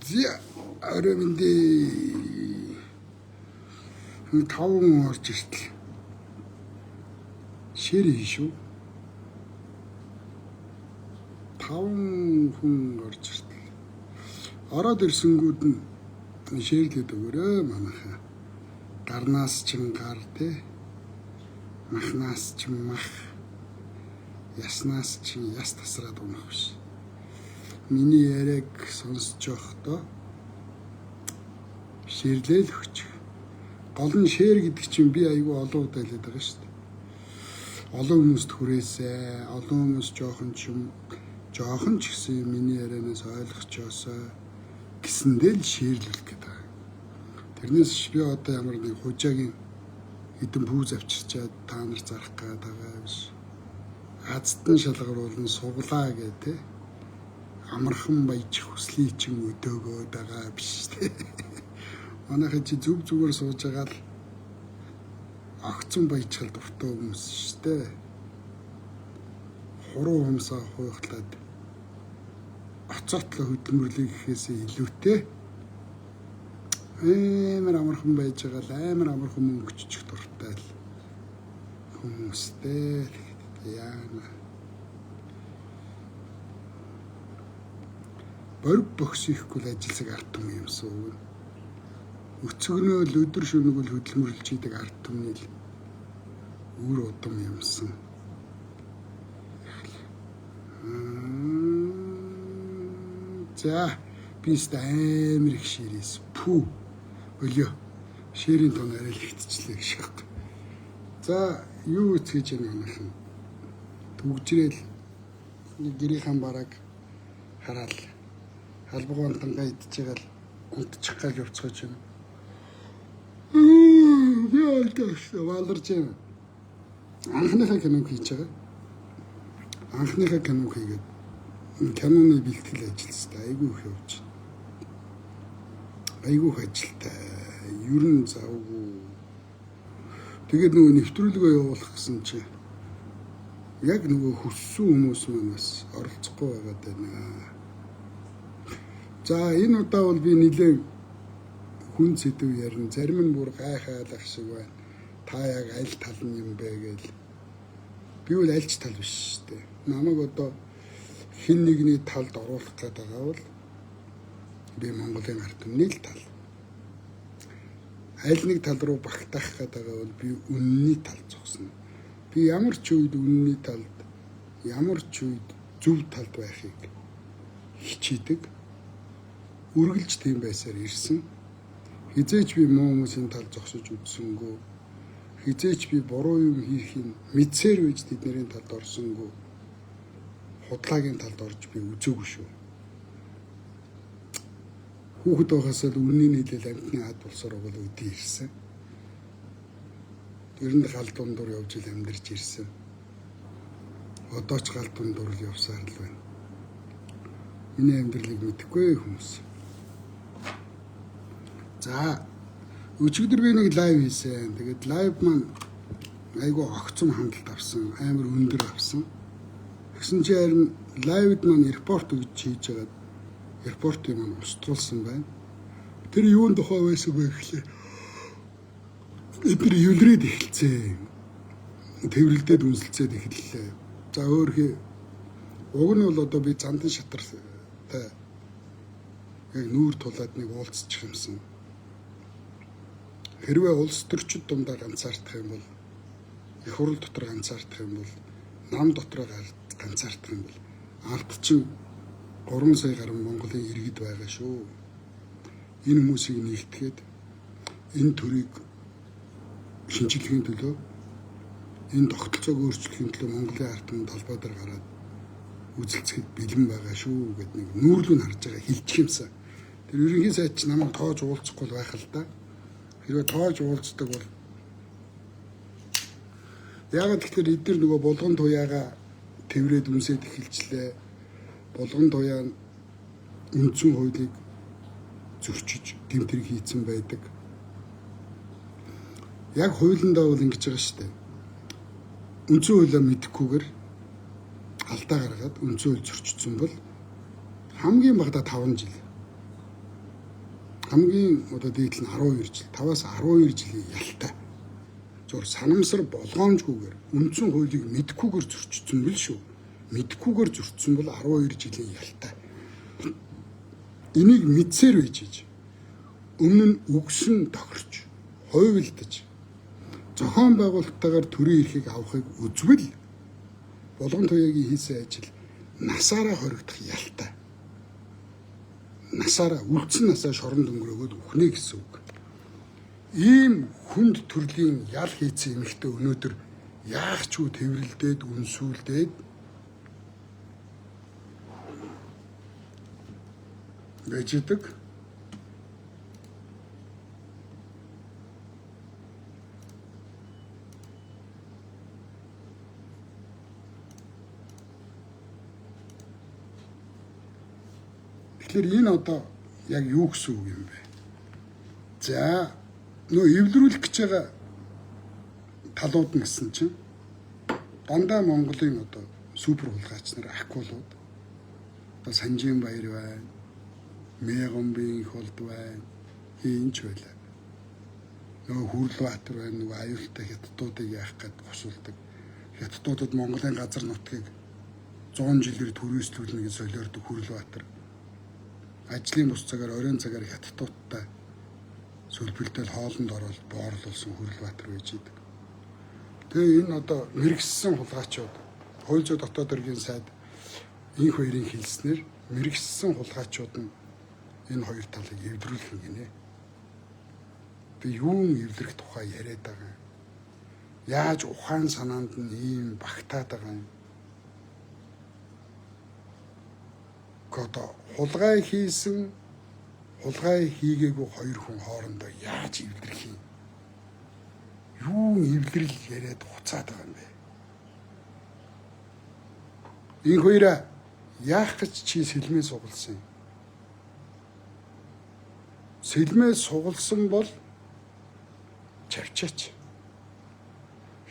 Зя ороймондий таван орж иртэл шир шүү. Таван хүн орж иртэл ороод ирсэнгүүд нь ширлээд өгөөрэй манайхаа. Гарнаас ч гар те, махнаас ч мах, яснаас ч яс тасраад унах биш. Миний яриаг сонсож явахдаа ширлэл өгч. Гол нь шир гэдэг чинь би айгүй олон удаа хэлээд байгаа шүү дээ. Олон хүмүүст хүрээсэй, олон хүмүүс жоохон ч гэсэн миний ярианаас ойлгочоосоо гэсэндээ л ширлүүлэх гэдэг. Тэрнээс би одоо ямар нэг хужаагийн хэдэн пүүз авчирчаад та нар зарах гээд байгаа биш. Азтан шалгаруулн суглаа гэдэг. Амархан баяж хүслий чин өдөөгөө байгаа биш те. Манайхаа чи зүгээр сууж байгаа л огцон баяжхал дуртай хүмүүс шүү дээ. Хуруу humсаа хуйхлаад оцоотлоо хөдөлмөрлөе гэхээсээ илүүтэй амар амархан байж байгаа л амар амархан мөнгө чөчих дуртай л хүмүүстэй яана. Борг бохсихгүй л ажилсаг ард түмэн юмсан. Өцөгнөө л өдөр шөнөг л хөдөлмөрлж идэг ард түмний л үр удам юмсан. За бист амар их ширээс пүү өлөө ширийн тон арай л ихтчлээ гэж байна. За юу үцгэж яана манайхан төгжрэл гэрийнхэн бараг хараал халбагуун тангаа идчихэж байгаа л унтчих гал явцгааж байна. Яа гэж валарч байна. Анхныхаа киног хийж байгаа. Анхныхаа киног хийгээд киноны бэлтгэл ажилластай айгүй их явж байна. Айгүй их ажилтай. Ер нь завгүй. Тэгээд нөгөө нэвтрүүлгээ явуулах гэсэн чинь яг нөгөө хүссэн хүмүүс манаас оролцохгүй байгаад байна. За энэ удаа бол би нэлээд хүн сэдв ярина. Зарим нь бүр гайхаалах шиг байна. Та яг аль тал нь юм бэ гээл. Би бол альч тал биш шүү дээ. Намайг одоо хин нэгний талд оруулах гэдэг байгаа бол би Монголын ард түмний л тал. Аль нэг тал руу багтаах гэдэг байгаа бол би үнний тал зогсно. Би ямар ч үед үнний талд, ямар ч үед зөв талд байхыг хичээдэг. Үргэлж тийм байсаар ирсэн. Хизээч би муу хүмүүсийн тал зогсож үзсэнгүй. Хизээч би буруу юм хийхин мэдсээр үйж тэдний талд орсонгүй. Худлагийн талд орж би үзээгүй шүү. Хүүхэд байхаас л үннийг хэлэл амьтны ад болсоор бол өдий ирсэн. Ер нь гал дундуур явж ил амьдарч ирсэн. Одоо ч гал дундуур л явсаар л байна. Миний амьдралыг мэдэхгүй хүмүүс. За өчигдөр би нэг лайв хийсэн. Тэгээд лайв маань айгүй огцом хандлт авсан, амар өндөр авсан. Тэгсэн чинь харин лайвд маань репорт өгч хийж байгаа. Репортыг маань устгуулсан байна. Тэр юунд тухай байсан бэ гэхлээр эдгээр юлрээд эхэлцээ. Тэврэлдээд үнсэлцээд эхэллээ. За өөрхий уг нь бол одоо би зандан шатартай яг нүүр тулаад нэг уулзчих юмсан. Хэрвээ улс төрчид дундаа ганцаардах юм бол их хурл дотор ганцаардах юм бол нам дотроо ганцаардах юм бол ард чинь 3 сая гаруй Монголын иргэд байгаа шүү. Энэ хүмүүсийг нэгтгэхэд энэ төрийг шинжилгээний төлөө энэ тогтолцоог өөрчлөхийн төлөө Монголын ард түмэнд талбай дээр гараад үзэлцэхэд бэлэн байгаа шүү гэдэг нэг нүүрлүү нь харж байгаа хэлчих юмсан. Тэр ерөнхий сайд ч намайг тоож уулзахгүй байх л да. Хэрвээ тоож уулздаг бол яагаад гэхээр эдгээр нөгөө булган туяага тэврээд үнсээд эхэлчлээ. Булган туяа үндсэн хуулийг зөрчиж тэмдэг хийцэн байдаг. Яг хуулиндаа бол ингэж байгаа шүү дээ. Үндсэн хуулиа мэдэхгүйгээр алдаа гаргаад үндсэн хууль зөрчигдсөн бол хамгийн багадаа 5 жил хамгийн одоо дээдл нь 12 жил, 5-аас 12 жилийн ялтай. Зур санамсар болгоомжгүйгээр үндсэн хуулийг мэдхгүйгээр зөрчсөн бил шүү. Мэдхгүйгээр зөрчсөн бол 12 жилийн ялтай. Энийг мэдсээр үйжиж өмнө нь үгсэн тохирч, хувилдаж, зохион байгуулалттайгаар төрийн эрхийг авахыг үзвэл Булган туяагийн хийсэн ажил насаараа хоригдох ялтай. Насаараа үлдсэн насаа шоронд өнгөрөөгөөд үхнэ гэсэн үг. Ийм хүнд төрлийн ял хийцэн эмэгтэй өнөөдөр яах ч үү тэврэлдээд үнсүүлдээд байж идэг. Тэгэхээр энэ одоо яг юу гэсэн үг юм бэ? За нөө эвлэрүүлэх гэж байгаа талууд нь гэсэн чинь дандаа Монголын одоо супер хулгайч нар акулууд одоо Санжийн баяр байна, Мегомбын их болд байна, хийнч байлаа. Нөгөө Хүрлбаатар байна, нөгөө аюултай хятадуудыг яах гээд хусуулдаг. Хятадуудад Монголын газар нутгийг 100 жилээр төрөөслүүлнэ гэж солиордог Хүрлбаатар. Ажлын бус цагаар оройн цагаар хятадуудтай сүлбэлтэл хоолнд ороод боорлуулсан Хүрлбаатар байж идэг. Тэгээ энэ одоо мэрэгссэн хулгайчууд, хууль зүйн дотоод хэргийн сайд инх хоёрын хэлснээр мэрэгссэн хулгайчууд нь энэ хоёр талыг эвдрүүлэх гинэ. Тэгээ юун эвдрэх тухай яриад байгаа юм. Яаж ухаан санаанд нь ийм багтаад байгаа юм. Кото хулгай хийсэн, хулгай хийгээгүй хоёр хүн хоорондоо яаж эвдрэх юм? Юу эвдрэл яриад хуцаад байгаа юм бэ? Энэ хоёроо яах гэж чи сэлмээ сугалсан юм? Сэлмээ сугалсан бол чавчаач.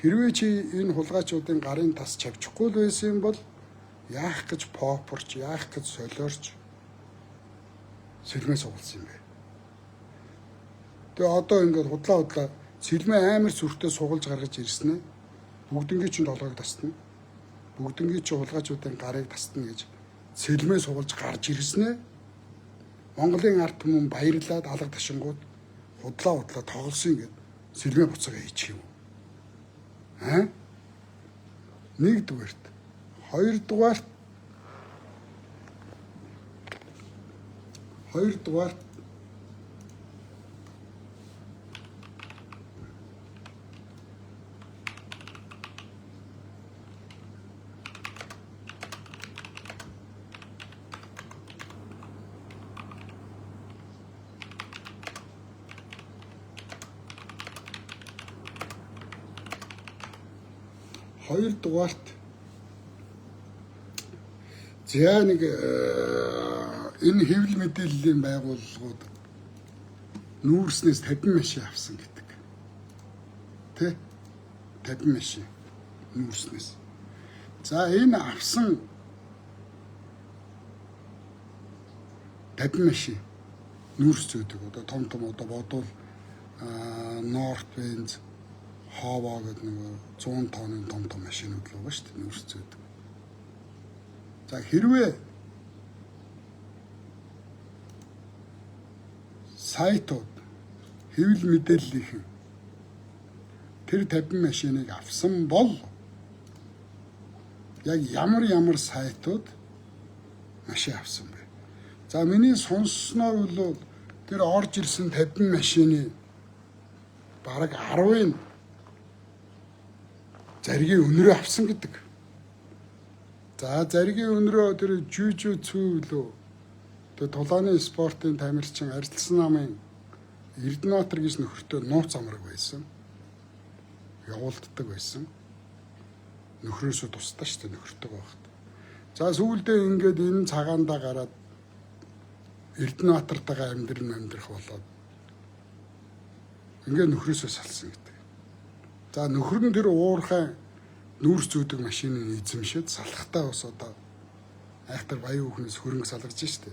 Хэрвээ чи энэ хулгайчуудын гарын тас чавчихгүй л байсан юм бол яах гэж попорч, яах гэж солиорч сэлмээ сугалсан юм бэ? Тэгээ одоо ингээд худлаа сэлмээ амар сүртэй сугалж гаргаж ирсэн ээ. Бүгднгийн чинь толгойг тасна. Бүгднгийн чинь хулгайчуудын гарыг тасна гэж сэлмээ сугалж гарч ирсэн ээ. Монголын ард түмэн баярлаад алга ташингууд худлаа тоглосон гэд сэлмээ буцаага хийчих юм. Нэгдүгээрт, хоёрдугаарт за нэг энэ хэвлэл мэдээллийн байгууллагууд нүүрснээс 50 машин авсан гэдэг. Тэ? 50 машин нүүрснээс. За энэ авсан 50 машин нүүрс зүйдэг. Одоо том одоо бодвол North Benz Хаваа гэдэг нэг 100 тонны том машинууд л байгаа шүү дээ нүүрс зүйдэг. За хэрвээ сайтууд хэвлэл мэдээллийнхэн тэр 50 машиныг авсан бол яг ямар сайтууд машин авсан бэ? За миний сонссноор бол тэр орж ирсэн 50 машины бараг 10-ын заргийн өнөрөө авсан гэдэг. За заргийн өнөрөө тэр жижүү лөө тэр тулааны спортын тамирчин Арилсан намын Эрдэнэтр гэж нөхөртөө нууц амраг байсан. Явуулддаг байсан. Нөхрөөсөө тусдаа шүү дээ нөхөртөө байхад. За сүүлдээ ингээд энэ цагаандаа гараад Эрдэнэтртайгаа амьдрах болоод ингээд нөхрөөсөө салсан гэдэг. За нөхөр нь тэр уурхай нүүрс зүйдэг машиныг эзэмшээд салахтаа бас одоо айхтар баян хүүхнээс хөрөнгө салгаж штэ.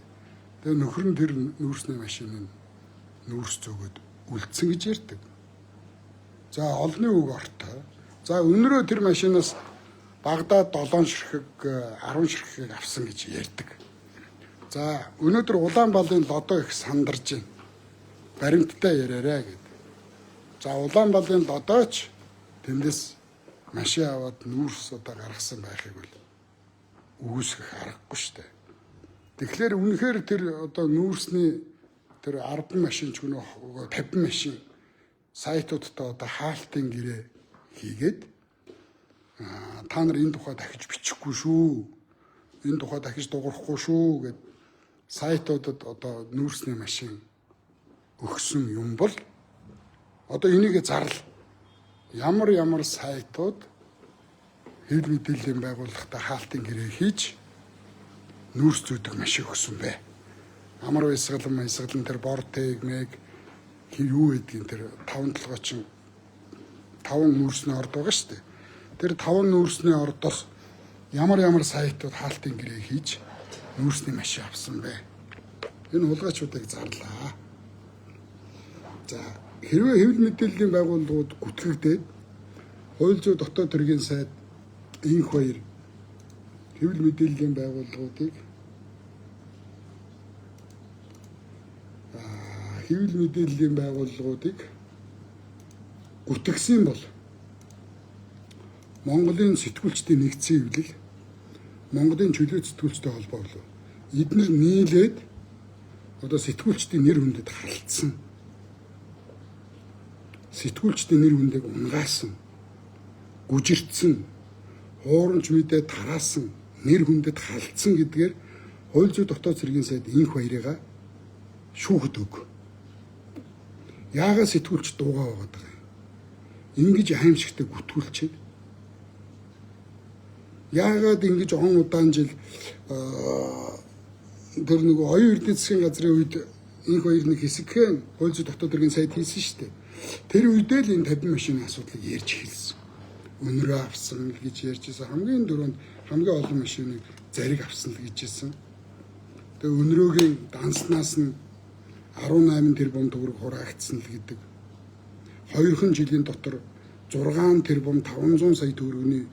Тэгээ нөхөр нь тэр нүүрсний машиныг нүүрс зөөгөөд үлдсэн гэж ярьдаг. За олны үг ортой. За өнөрөө тэр машинаас Багдад 7 ширхэг 10 ширхэг авсан гэж ярьдаг. За өнөөдөр Улаанбаалын лодо их сандарж байна. Баримттай яриараа гэд. За Улаанбаалын лодооч тэндээс машин аваад нүүрс одоо гаргасан байхыг бол үгүйсгэх аргагүй шүү дээ. Тэгэхээр үнэхээр тэр одоо нүүрсний тэр 10 машин ч гэнэ 50 машин сайтуудтай одоо хаалтын гэрээ хийгээд та нар энэ тухай дахиж бичихгүй шүү. Энэ тухай дахиж дуурахгүй шүү гэд сайтуудад одоо нүүрсний машин өгсөн юм бол одоо энийг зарлал ямар сайтууд хэвлэл мэдээллийн байгууллагатай хаалтын гэрээ хийж нүүрс зүйдэг машин өгсөн бэ. Амар баясгалан тэр бортыг мэг юу гэдгийг тэр 5 толгойчин 5 нүүрсний орд байгаа шүү дээ. Тэр 5 нүүрсний ордоос ямар сайтууд хаалтын гэрээ хийж нүүрсний машин авсан бэ. Энэ хулгайчуудыг зарлаа. За хэрвээ хэвлэл мэдээллийн байгууллагууд гүтгэгдээд хууль зүйн дотоод хэргийн сайд инх баяр хэвлэл мэдээллийн байгууллагуудыг гүтгсэн бол Монголын сэтгүүлчдийн нэгдсэн хэвлэл Монголын чөлөө сэтгүүлчтэй холбоо болов. Эдгээр нийлээд одоо сэтгүүлчдийн нэр хүндэд халтсан. Сэтгүүлчдийн нэр хүндийг унгаасан, гүжирдсэн, хуурамч мэдээ тараасан, нэр хүндэд халтсан гэдгээр хууль зүйн дотоод цэргийн сайд инх баярыгаа шүүхэд өг. Яагаад сэтгүүлч дуугаа байгаад байгаа юм? Ингэж аимшигтай гүтгүүлчихэд яагаад ингэж он удаан жил тэр нэг оюун эрдэнэ засгийн газрын үед инх баяр нэг хэсэгхэн хууль зүйн дотоод цэргийн сайд хийсэн шүү дээ. Тэр үедээ л энэ 50 машины асуудлыг ярьж эхэлсэн. Өнөрөө авсан л гэж ярьжсэн. Хамгийн дөрөнд хамгийн олон машиныг зариг авсан л гэжсэн. Тэгээ өнөрөөгийн данснаас нь 18 тэрбум төгрөг хураагдсан л гэдэг. 2 жилийн дотор 6 тэрбум 500 сая төгрөгийн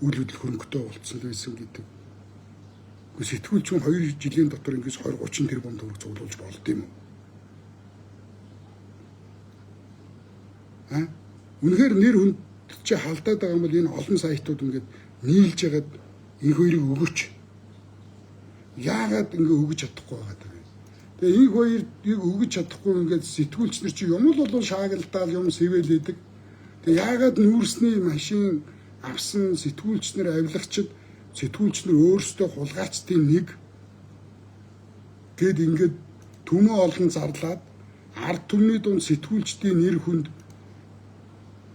үйл хөдлөл хөрөнгөтэй болцсон л байсан гэдэг. Гэхдээ сэтгүүлч хүн 2 жилийн дотор ингэж 20-30 тэрбум төгрөг цуглуулж болд юм уу? Үнэхээр нэр хүнд чи халдаад байгаа юм бол энэ олон сайтууд ингээд нийлж ягаад инх хоёрыг өгөөч. Яагаад ингэ өгөж чадахгүй байгаа юм. Тэгээ инх хоёрыг өгөж чадахгүй ингээд сэтгүүлч нар чи юм л болон шаагилдаал юм сэвэлээдэг. Тэгээ яагаад нүүрсний машин авсан сэтгүүлч нар авилагчид сэтгүүлч нар өөрсдөө хулгайчдын нэг гээд ингээд төмөө олон зарлаад ард түмний дунд сэтгүүлчдийн нэр хүнд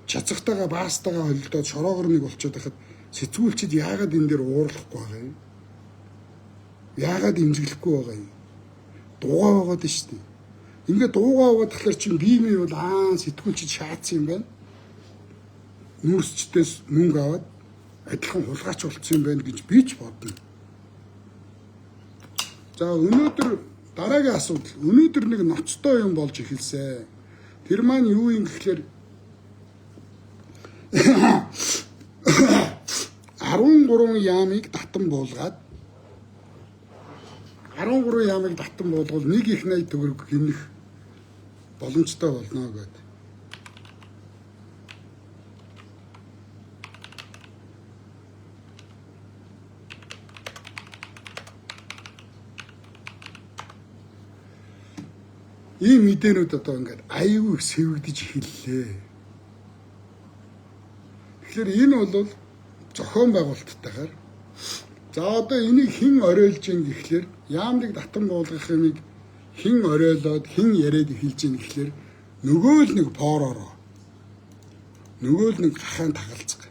чацагтайгаа баастайгаа холилдоод шороогор нэг болчиход байхад сэтгүүлчид яагаад энэ дээр уурлахгүй байгаа юм? Яагаад имзэглэхгүй байгаа юм? Дуугаа байгаад нь шүү дээ. Ингээд дуугаа байгаад тэгэхээр чинь бие бол сэтгүүлчид шаацсан юм байна. Нүүрсчдээс мөнгө аваад адилхан хулгайч болцсон юм байна гэж би ч бодно. За өнөөдөр дараагийн асуудал. Өнөөдөр нэг ноцтой юм болж эхэлсэн. Тэр маань юу юм гэхээр 13 яамыг татан буулгаад 13 яамыг татан буулгал 1.80 төгрөг гинэх боломжтой болно гэдэг. Ийм мэдээнүүд одоо ингээд аюу сэвэгдэж эхэллээ. Тэгэхээр энэ бол зохион байгуулалттайгаар за одоо энийг хэн оройлж ийн гэхлээр яамныг татан буулгах юмыг хэн оройлоод хэн яриад эхэлж ийн гэхлээр нөгөө л нэг поороо нөгөө л нэг гахаан тагалцаг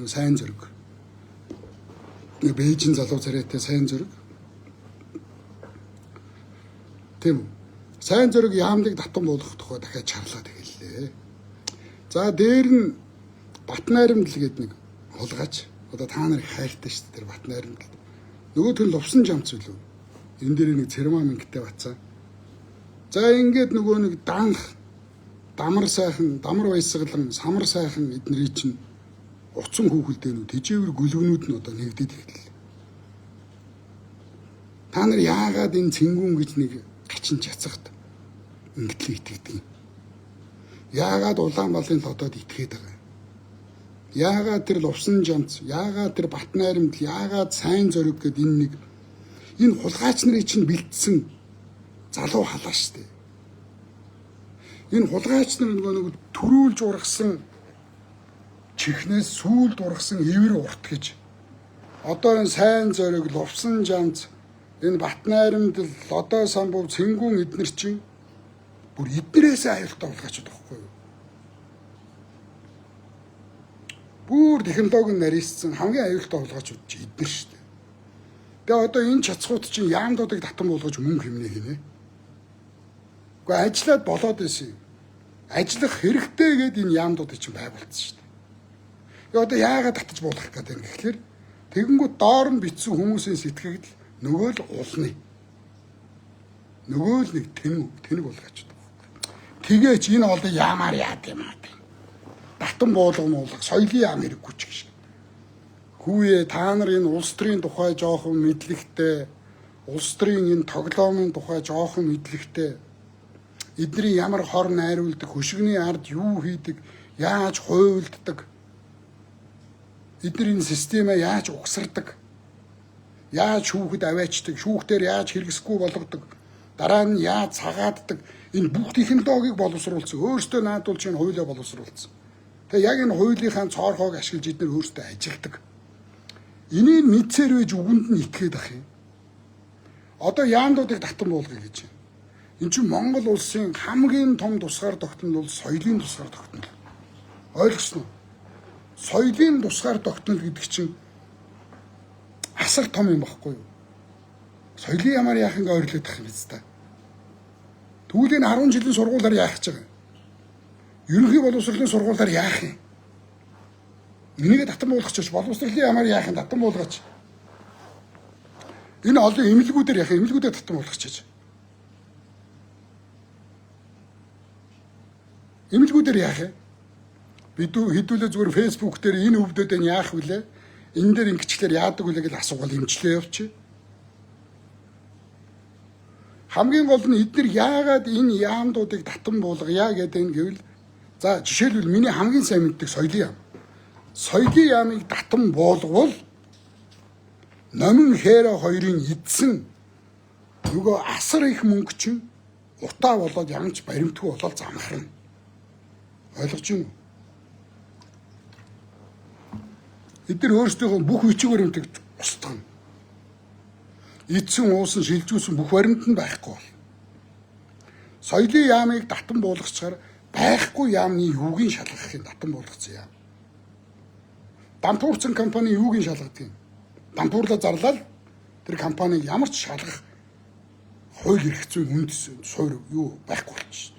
сайн зөрөг Бээжин залуу царайтай сайн зөрөг тийм сайн зөрөг яамныг татан буулгах тухай дахиад чарлаад эхэллээ. За дээр нь Батнайрамдал гэдэг нэг хулгайч одоо та нарыг хайртай шүү дээ тэр Батнайрамдал. Нөгөө төл лувсан жамц үлээ. Энэ дээр нэг цэрмаа мингтэй бацаа. За ингээд нөгөө нэг данх дамар сайхан, дамар баясгалан, самар сайхан эднэрий чинь уцсан хүүхэлдээнүүд тэжээвэр гүлгнүүд нь одоо нэгдээд эхэллээ. Та нар яагаад энэ цэнгүүн гэж нэг гачин чацагт ингэтлээ итгэдэг юм? Яагаад Улаанбаалын лодоод итгээд байгаа юм? Яагаад тэр лувсан жамц, яагаад тэр бат найрамд, яагаад сайн зориг гэд энэ хулгайч нарын чинь бэлдсэн залуу халаа штэ. Энэ хулгайч нар нэг төрүүлж ургасан чихнээс сүүлд ургасан ивэр урт гэж. Одоо энэ сайн зориг, лувсан жамц, энэ бат найрамд, лодоо самбуу, цэнгүүн эднэр чинь бүр эднэрээс аюултай хулгайчуд байхгүй юу? Бүр технологийн нарийссан хамгийн аюултай хулгайчуд чи эднэр шүү дээ. Тэгээ одоо энэ чацгууд чинь яамдуудыг татан болгож мөнгө хэмнээ хийнэ. Гэхдээ ажиллаад болоод байсан юм. Ажиллах хэрэгтэй гэдэг энэ яамдуудыг чинь байгуулсан шүү дээ. Тэгээ одоо яагаад татаж болох гэдэг юм гэхэлэр тэгэнгүүт доор нь битсэн хүмүүсийн сэтгэгд нөгөө л улны. Нөгөө л нэг тэнэг болгож байгаа. Тэгээ чи энэ олон яамаар яад юм аа. Татан буулга, соёлын яам хэрэггүй ч гэж. Хүүе та нар энэ улс төрийн тухай жоохон мэдлэгтэй, улс төрийн энэ тоглоомын тухай жоохон мэдлэгтэй, эдний ямар хор найруулдаг, хөшигний ард юу хийдэг, яаж хуйлддаг, эдний энэ системээ яаж угсардаг, яаж шүүхэд аваачдаг, шүүхтэр яаж хэрэгсэхгүй болгодог, дараа нь яаж цагааддаг, энэ бүх технологиг боловсруулсан. Өөртөө наадуулж энэ хуулиа боловсруулсан. Тэгээ яг энэ хуулийнхаа цоорхоог ашиглаж эдгээр өөрсдөө ажилладаг. Энийг мэдсээр байж үгэнд нь итгээд ах юм. Одоо яамдуудыг татан буулгая гэж байна. Энд чинь Монгол улсын хамгийн том тусгаар тогтнол бол соёлын тусгаар тогтнол. Ойлгосноо? Соёлын тусгаар тогтнол гэдэг чинь асар том юм баггүй юу? Соёлын ямар яах ингээ ойрлоод ах юм биз дээ. Тэгвэл энэ 10 жилийн сургуулиар яах гэж байгаа юм? Ерөнхий боловсролын сургуулиар яах юм? Энийг татан буулгач боловсролын ямар яах юм татан буулгач. Энэ олон эмнэлгүүдээр яах юм? Эмнэлгүүдээр татан буулгач. Эмнэлгүүдээр яах юм? Бид хэдүүлээ зүгээр фэйсбүүк дээр энэ өвдөд нь яах вүлээ? Энэ дээр ингэчлэр яадаг вүлээ гэж асуувал эмчлээ явчих. Хамгийн гол нь эдгээр яагаад энэ яамдуудыг татан буулгая гэдэг нь гэвэл за жишээлбэл миний хамгийн сайн мэддэг соёлын яам. Соёлын яамыг татан буулгавал номин хээрэ хоёрын эдсэн нөгөө асар их мөнгө чинь утаа болоод ямч баримтгүй болоод замхарна. Ойлгож байна уу? Эдгээр өөрсдийнхөө бүх бичиг баримтыг устгана. Эдсэн уусан шилжүүлсэн бүх баримт нь байхгүй бол. Соёлын яамыг татан буулгачаар байхгүй яамны юугийн шалгахын татан буулгацсан яам. Дампуурсан компани юугийн шалгадаг юм? Дампуурлаа зарлал тэр компаниг ямар ч шалгах хууль эрх зүйн үнд суурь юу байхгүй болчихсон.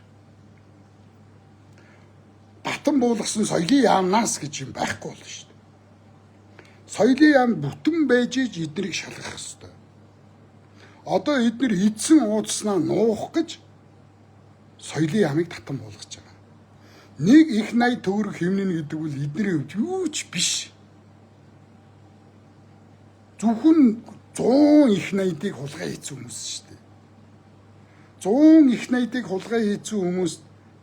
Татан буулгасан соёлын яамнаас гэж юм байхгүй болно шүү дээ. Соёлын яам бүтэн байж эднийг шалгах ёстой. Одоо эдгээр эдсэн уудснаа нуух гэж соёлын яамыг татан буулгаж байгаа. Нэг их 80 төгрөг хэмнэн гэдэг бол эдний хувьд юу ч биш. Зөвхөн 100 их 80-ыг хулгай хийсэн хүмүүс шүү дээ. 100 их 80-ыг хулгай хийсэн хүмүүс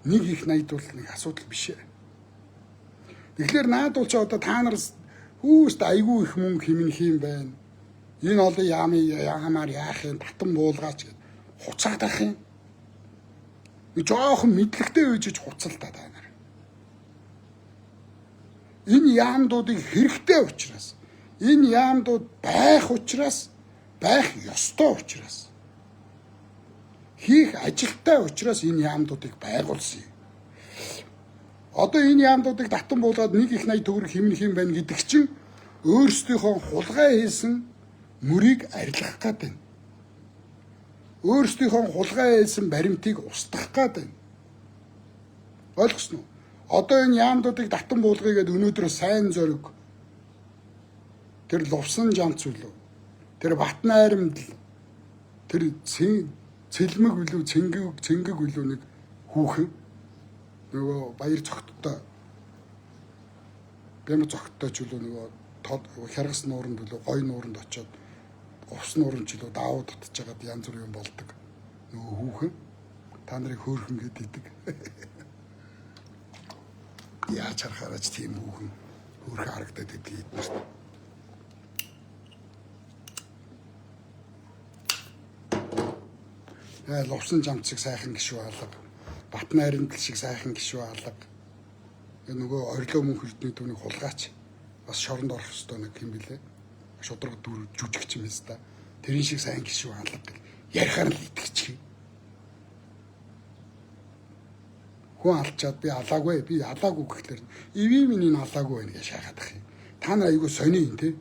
нэг их 80 бол нэг асуудал биш ээ. Тэгэхээр наадуул чи одоо та нар хүүст айгүй их мөнгө хэмнэх юм байна. Энэ олон яамаар яах юм татан буулгаач гэж хуцаад ах юм. Жоохон мэдлэгтэй үйжиж хуцалдаа та нар. Энэ яамдуудыг хэрэгтэй учраас, энэ яамдууд байх учраас, байх ёстой учраас, хийх ажилтай учраас энэ яамдуудыг байгуулсан юм. Одоо энэ яамдуудыг татан буулгаад нэг их 80 төгрөг хэмнэх юм байна гэдэг чинь өөрсдийнхөө хулгай хийсэн мөрийг арилгах гэдэг юм. Өөрсдийнхөө хулгай хийсэн баримтыг устгах гэдэг юм. Ойлгосноо? Одоо энэ яамдуудыг татан буулгая гэдэг өнөөдөр сайн зориг тэр лувсан жамц үлээ. Тэр бат найрамд тэр цэлмэг билүү цэнгэг билүү нэг хүүхэн нөгөө баяр цогттой бямар цогттой ч үлээ нөгөө хяргас нууранд билүү гой нууранд очиод увс нууранд ч билүү даавуу татж хагаад янз бүр юм болдог нөгөө хүүхэн та нарыг хөөрхөн гэдэг яаж харахаараач тийм хүүхэн хөөрхөн харагдаад идэг эднэрт. Лувсан жамцыг сайхан гişүү алга, Батны арендал шиг сайхан гişүү алга. Нөгөө орилоо мөн хөлдний түүнийг хулгаач бас шоронд орох ёстой нэг юм билээ. Шудраг дүр жүжигч юм хэвээр. Тэрийн шиг сайн гişүү алга гэл ярихаар л итгэчих. Хүн алчаад би алаагүй гэхлээр ивэ миний алаагүй байна гэж шахаад ах юм. Та нар айгүй сони юм те.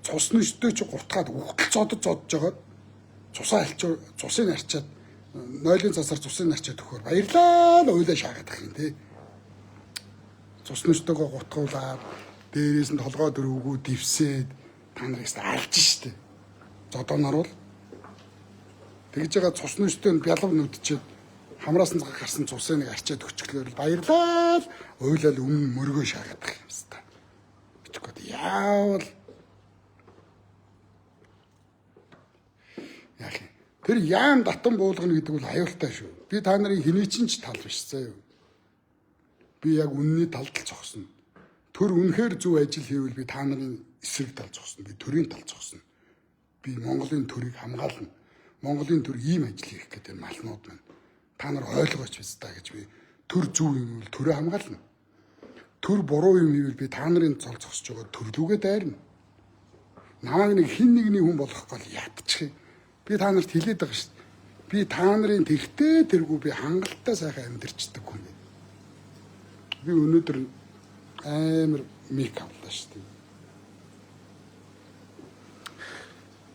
Цусны өстөө чи гуртгаад үхтэл зодож жагаад цусаа алчуу цусыг арчаад нойлын цасаар цусыг арчаад өгөхөөр баярлаа л уйлаа шахаад ах юм те. Цусны өстөөгөө гутгуулаад дээрээс нь толгой дөрөвгөө дивсээд та нарыг алж штэ. Зодооноор бол тэгж байгаа цусны өстөө нь бялав нүдчихэд хамраас нь гарсан цусыг нэг арчаад өчглөөр баярлаа л уйлал өмнө мөргөө шахаад ах юм ста. Бичгүүд яавал яах юм. Тэр яам татан буулгана гэдэг бол аюултай шүү. Би та нарын хэний ч тал биш заа юу. Би яг үнний талд л зогсно. Төр үнэхээр зөв ажил хийвэл би та нарын эсрэг тал зогсно. Би төрийн тал зогсно. Би Монголын төрийг хамгаална. Монголын төр ийм ажил хийх гэдэг малнууд маань. Та нар ойлгооч биз та гэж би төр зөв юм бол төрөө хамгаална. Төр буруу юм хийвэл би та нарын цол зогсож байгаа төрлүүгээ дайрна. Намайг нэг хин нэгний хүн болгох гол ядчих. Би та нарт хэлээд байгаа шүү дээ. Би та нарын тэрхтээ тэргүй би хангалттай сайхан амьдэрчдэг хүн. Би өнөөдөр амар мейк авлаа шүү дээ.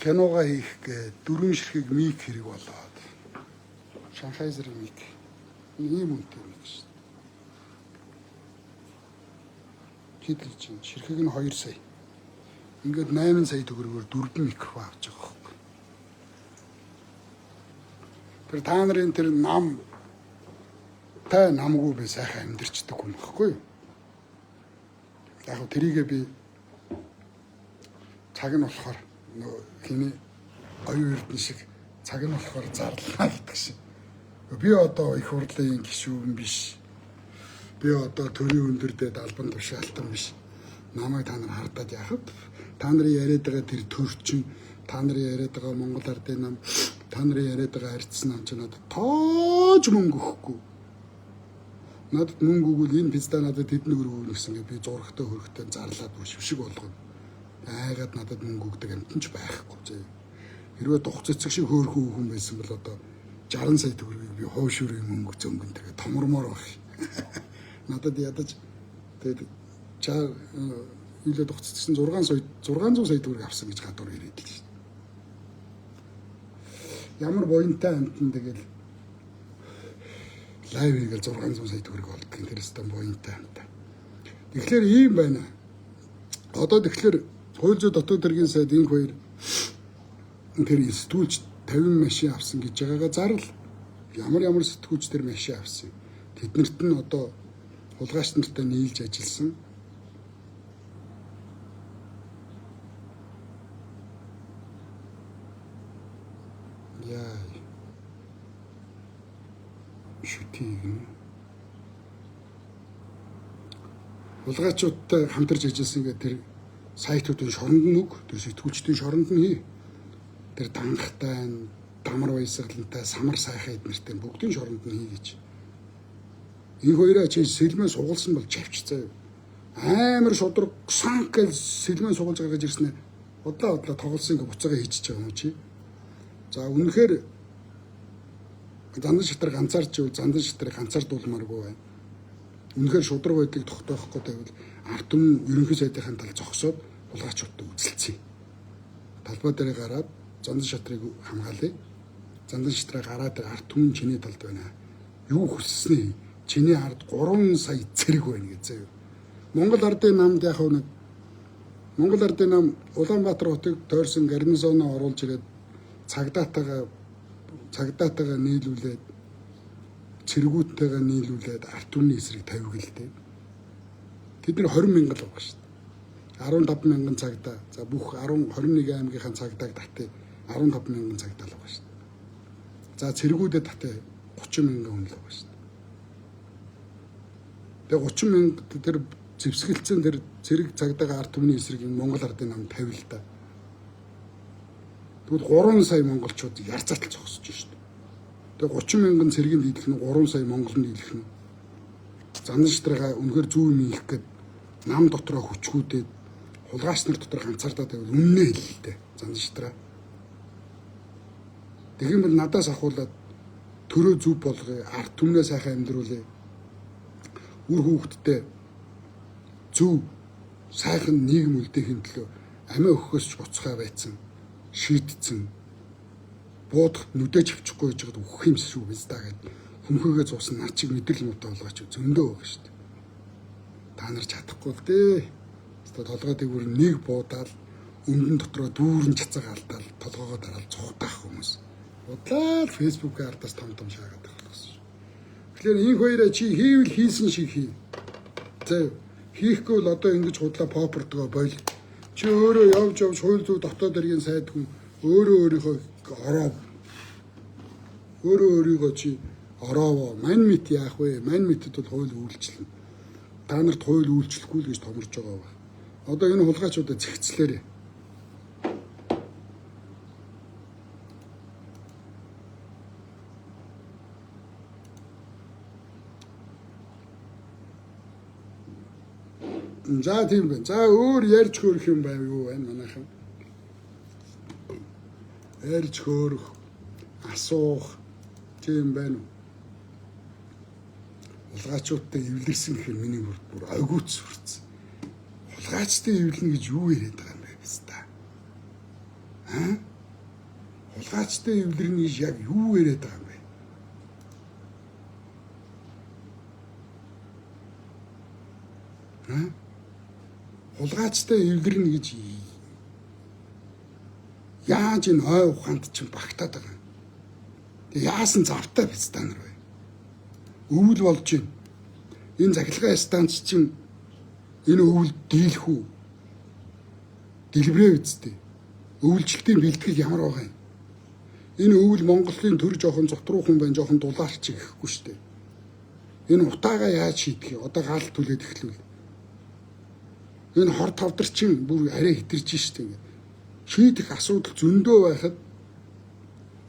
Кинога хийх гэ дөрвөн ширхэг мейк хэрэг болоод. Шанхайзер мейк. Ийм үнэтэй мейк шүү дээ. Хэдэл чинь ширхэг нь 2 сая. Ингээд 8 сая төгрөгөөр 4 микрофон авч байгаа хөөх. Тэр та нарын тэр нам та намгүй би сайхан амьдэрчдэг юм баггүй. Яг тэрийгээ би цаг нь болохоор хиний оюун эрдэнэ шиг цаг нь болохоор зарлаа гэдэг шиг. Би одоо их хурлын гишүүн биш. Би одоо төрийн өндөрдөд албан тушаалтан биш. Намайг та нар хардаад яхад та нарын яриад байгаа тэр төрчин, та нарын яриад байгаа Монгол ардын нам, та нарын яриад байгаа арьдсан нам ч надад тоож мөнгө өгөхгүй. Надад мөнгө өгвөл энэ пизда надад тэдний өргөв гэсэн гэ би зургтай хөргөтэй зарлаад шившиг болгоно. Айгаад надад мөнгө өгдөг амтан ч байхгүй зөө. Хэрвээ дух цэцэг шиг хөөрхөн хүн байсан бол одоо 60 сая төгрөгийг би хойшуурын мөнгө зөнгөн тэгээ томормоор байх. Надад ядаж тэгээд чаа илээ дух цэцэгсэн 600 сая төгрөг авсан гэж гадуур ирээд л шүү. Ямар буянтай амтан тэгэл лайв хийгээл 600 сая төгрөг болдог. Тэрстэй буянтай амтан. Тэгэхээр ийм байна. Одоо тэгэхээр хууль зүйн дотоод хэргийн сайд энэ хоёр тэр сэтгүүлч 50 машин авсан гэж байгаагаа зарл. Ямар сэтгүүлч тэр машин авсан. Тэднэрт нь одоо хулгайч нартай нийлж ажилласан. Яа. Шүтийг нь хулгайчуудтай хамтарч ажилласан гэдэг тэр сайтуудын шоронд нь үг, тэр сэтгүүлчдийн шоронд нь хий. Тэр дангахтай, дамар баясгалантай, самар сайхан эднэртэй бүгдийн шоронд нь хий гэж. Энэ хоёроо чи сэлмээ сугалсан бол чавч заа. Амар шудраг санк гэж сэлмээ сугалж гаргаж ирсэн. Удлаа тоглосон ингээ буцаага хийчихэж байгаа юм чи. За үнэхээр зандан шатар ганцаарч зандан шатарыг ганцаардуулмааргүй байна. Үнэхээр шудраг байдлыг тогтоохгүй байвал ард түмэн ерөнхий сайдынхаа тал зогсоод хулгайчуудтай үзэлцээ. Талбай дээр гараад зандан шатрыг хамгаалъя. Зандан шатраа гараад ард түмэн чиний талд байна. Юу хүссэнэ? Чиний ард 3 сая цэрэг байна гэж заяа. Монгол ардын намд яг нэг Монгол ардын нам Улаанбаатар хотыг тойрсон гарнизоноо оруулж ирээд цагдаатайгаа цагдаатайгаа нийлүүлээд цэргүүдтэйгээ нийлүүлээд ард түмний эсрэг тавиг л дээ. Тэд нар 20 мянган л байгаа шүү дээ. 15 мянган цагдаа. За бүх 21 аймгийнхаа цагдааг татъя 15 мянган цагдаа л байгаа шүү дээ. За цэргүүдэд татъя 30 мянган хүн л байгаа шүү дээ. Тэгээ 30 мянга тэр зэвсгэлцэн тэр цэрэг цагдаагаа ард түмний эсрэг Монгол ардын нам тавил л да. Тэгвэл 3 сая монголчууд ярцаатал зогсож шүү дээ. Тэгээ 30 мянган цэргийн дийлэх нь 3 сая монголын дийлэх нь. Занданштраа үнэхээр зүү юм хийх гээд нам дотроо хүчгүүдээд хулгайч нар дотор ганцаардаа тавил үннээ хэллээ занданштраа. Тэгэх юм бол надаас ахуулаад төрөө зүв болгоё, ард түмнээ сайхан амьдруулъя. Үр хүүхэдтэй зөв сайхан нийгэм үлдээхийн төлөө амиа өгөхөөс ч буцхай байцсан шийдсэн буудах нүдэж авчихгүй жигэд өгөх юм шүү биз даа гэд хүмхээгээ зуусан наа чиг мэдрэл муутай болгооч зөндөө байгаа шүү дээ. Та нар чадахгүй л дээ. Өөртөө толгой дээгүүр нэг буудаал өмдөн дотроо дүүрэн цацаг алдаал толгоогоо дараал цугтаах хүмүүс. Удаал фэйсбүүкээр ардаас том шаагаад байгаа гэсэн. Тэгэхээр энэ хоёроо чи хийвэл хийсэн шиг хий. За хийхгүй л одоо ингэж худлаа попордгоо бойл. Чи өөрөө явж хууль зүйн дотоод иргэн сайд хүн өөрийнхөө ороо өөрийгөө чи ороо мань мэт яах вэ? Мань мэтэд бол хууль үйлчлэнэ. Та нарт хууль үйлчлэхгүй л гэж томорж байгаа ба. Одоо энэ хулгайчуудаа зэгцлээрээ. За тийм байна. За өөр ярьж хөөрөх юм байв юу байна манайхан. Ярьж хөөрөх, асуух тийм байна уу? Хулгайчуудтай эвлэрсэн гэхээр миний бүр ойгууц сурцсан. Хулгайчтай эвлэнэ гэж юу яриад байгаа юм бэ хэвста? Хулгайчтай эвлэрнэ гэж яг юу яриад байгаа юм бэ? Хулгайчтай эвлэрнэ гэж яаж энэ ой ухаанд чинь багтаад байгаа юм. Тэг яасан завтай биз та нар вэ? Өвөл болж байна. Энэ захилгаан станц чинь энэ өвөл дийлэх үү? Дэлбэрээ үсттэй. Өвөлжилтийн бэлтгэл ямар байгаа юм? Энэ өвөл Монголын төр жоохон зотруухан байна, жоохон дулаарч гэхгүй шүү дээ. Энэ утаагаа яаж шийдэх вэ? Одоо гал түлээд эхлүүл. Энэ хор тавдарчин бүр арай хитэрж штэ. Шийдэх асуудал зөндөө байхад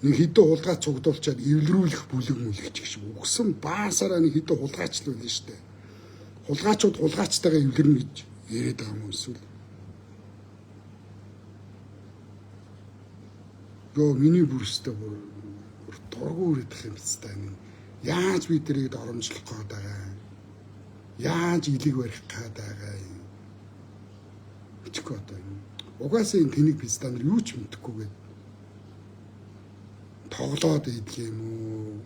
нэг хэдэн хулгай цугдуулчаад эвлэрүүлэх бүлэг мүлгэж гэж үгсэн баасараа нэг хэдэн хулгайчлуулна штэ. Хулгайчууд хулгайчтайгаа эвлэрнэ гэж яриад байгаа юм эсвэл. Йоо миний бүрстэ бүр дургу үрдэх юм биз дээ. Яаж бид тэрийг доромжлох гээд байгаа юм? Яаж илэг барих гээд байгаа юм? Өчгөө одоо юм. Угаасаа энэ тэнийг биз та нар юу ч мэдэхгүйгээд тоглоод идэх юм уу?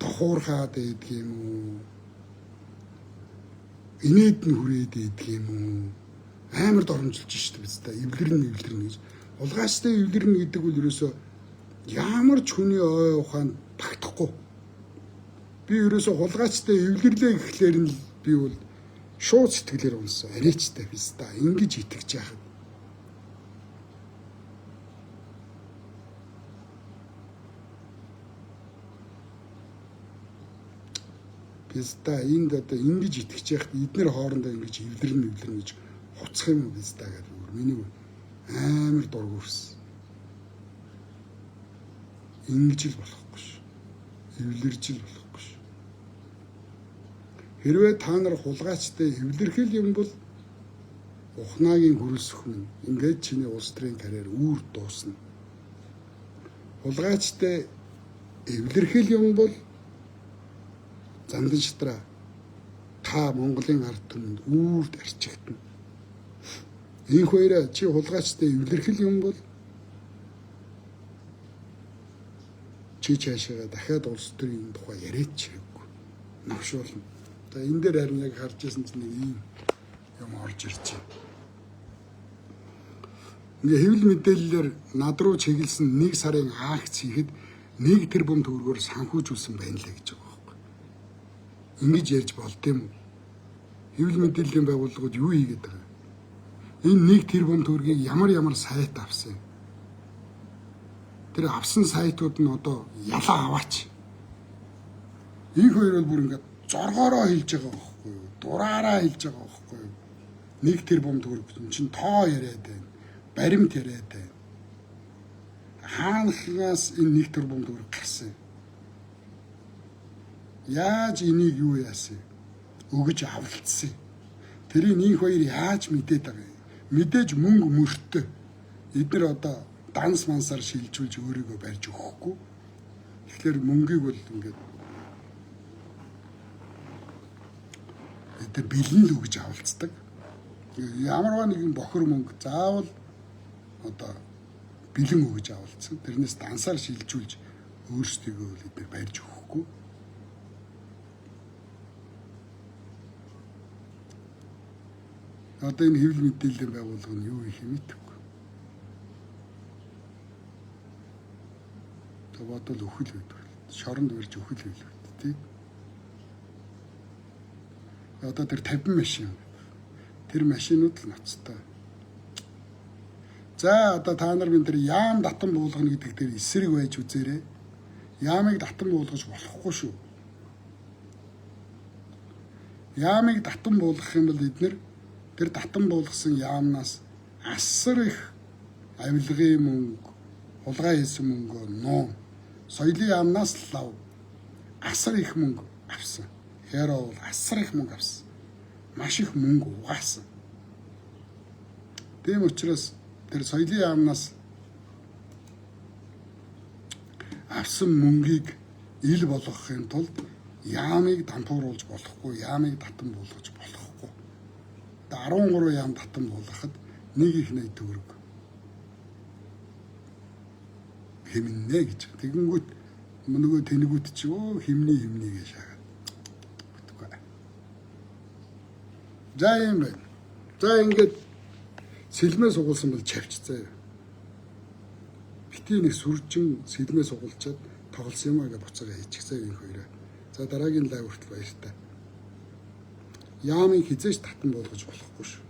Тохуурхаад идэх юм уу? Инээд нь хүрээд идэх юм уу? Амар доромжилж штэ биз та. Эвлэрнэ гэж. Хулгайчтай эвлэрнэ гэдэг үл ерөөсөө ямар ч хүний ой ухаанд багтахгүй. Би ерөөсөө хулгайчтай эвлэрлээ гэхлээр нь би бол шууд сэтгэлээр унсан. Арайчтай биз та. Ингэж итгэж яахад. Биз та энд одоо ингэж итгэж яахад эднэр хоорондоо ингэж эвлэрнэ гэж хуцах юм уу биз та гэдэг. Миний амар дургуурсан. Ингэж л болохгүй ш. Эвлэрж л болохгүй ш. Хэрвээ та нар хулгайчтай эвлэрхэл юм бол ухнаагийн хөрөлсөх минь ингээд чиний улс төрийн карьер үүр дуусна. Хулгайчтай эвлэрхэл юм бол зандан шатраа та Монголын ард түмэнд үрд арчигдана. Энэ хоёроо чи хулгайчтай эвлэрхэл юм бол чи чаашаа дахиад улс төрийн тухай яриач хэрэггүй. Навшуулна. За энэ дээр харин яг харж ирсэн чинь нэг ийм юм орж ирж байна. Ингээ хэвлэл мэдээллээр над руу чиглэсэн 1 сарын акц хийхэд 1 тэрбум төгрөгөөр санхүүжүүлсэн байна лээ гэж байгаа байхгүй. Ингэж ярьж болд юм уу? Хэвлэл мэдээллийн байгууллагууд юу хийгээд байгаа? Энэ 1 тэрбум төгрөгийг ямар сайт авсан юм? Тэр авсан сайтууд нь одоо ялаа аваач. Энэ хоёр бол бүр ингээд зоргоороо хэлж байгаа байхгүй юу? Дураараа хэлж байгаа байхгүй юу? 1 тэрбум төгрөг чинь тоо яриад байна. Баримт яриад байна. Хаанхаас энэ 1 тэрбум төгрөг гарсан? Яаж энийг юу яасан? Өгөж авалцсан. Тэрийг энэ хоёр яаж мэдээд байгаа юм? Мэдээж мөнгө мөртөө эдгээр одоо данс мансаар шилжүүлж өөрийгөө барьж өгөхгүй. Тэгэхээр мөнгийг бол ингээд эдгээр бэлэн л өгж авалцдаг. Ямарваа нэгэн бохор мөнгө заавал одоо бэлэн өгж авалцсан. Тэрнээс дансаар шилжүүлж өөрсдийгөө л эдгээр барьж өгөхгүй. Одоо энэ хэвлэл мэдээллийн байгууллага нь юу их юм мэдэхгүй. Бодвол өхөл байдаг. Шоронд барьж өхөл байлгүй тий. Одоо тэр 50 машин. Тэр машинууд л ноцтой. За одоо та нар бид тэр яам татан буулгана гэдэг дээр эсрэг байж үзээрэй. Яамыг татан буулгаж болохгүй шүү. Яамыг татан буулгах юм бол эдгээр тэр татан буулгасан яамнаас асар их авилгын мөнгө, хулгай хийсэн мөнгө нуу. Соёлын яамнаас лав асар их мөнгө авсан. Хэрэг асар их мөнгө авсан. Маш их мөнгө угаасан. Тийм учраас тэр соёлын яамнаас авсан мөнгийг ил болгохын тулд яамыг дампууруулж болохгүй, яамыг татан буулгаж болохгүй. 13 яам татан буулгахад 1.8 төгрөг хэмнэ гэж. Тэгэнгүүт нөгөө тэнэгүүд чи өө хэмний гэж шаагаад. За юм байна. За ингээд сэлмээ сугуулсан бол чавчцаа. Бити нэг сүржин сэлмээ сугуулчаад тоглосон юм аа гэж буцаага хийчихсэн энэ хоёроо. За дараагийн лайв хүртэл баяртай. Яамыг хизээч татан болгож болохгүй шүү.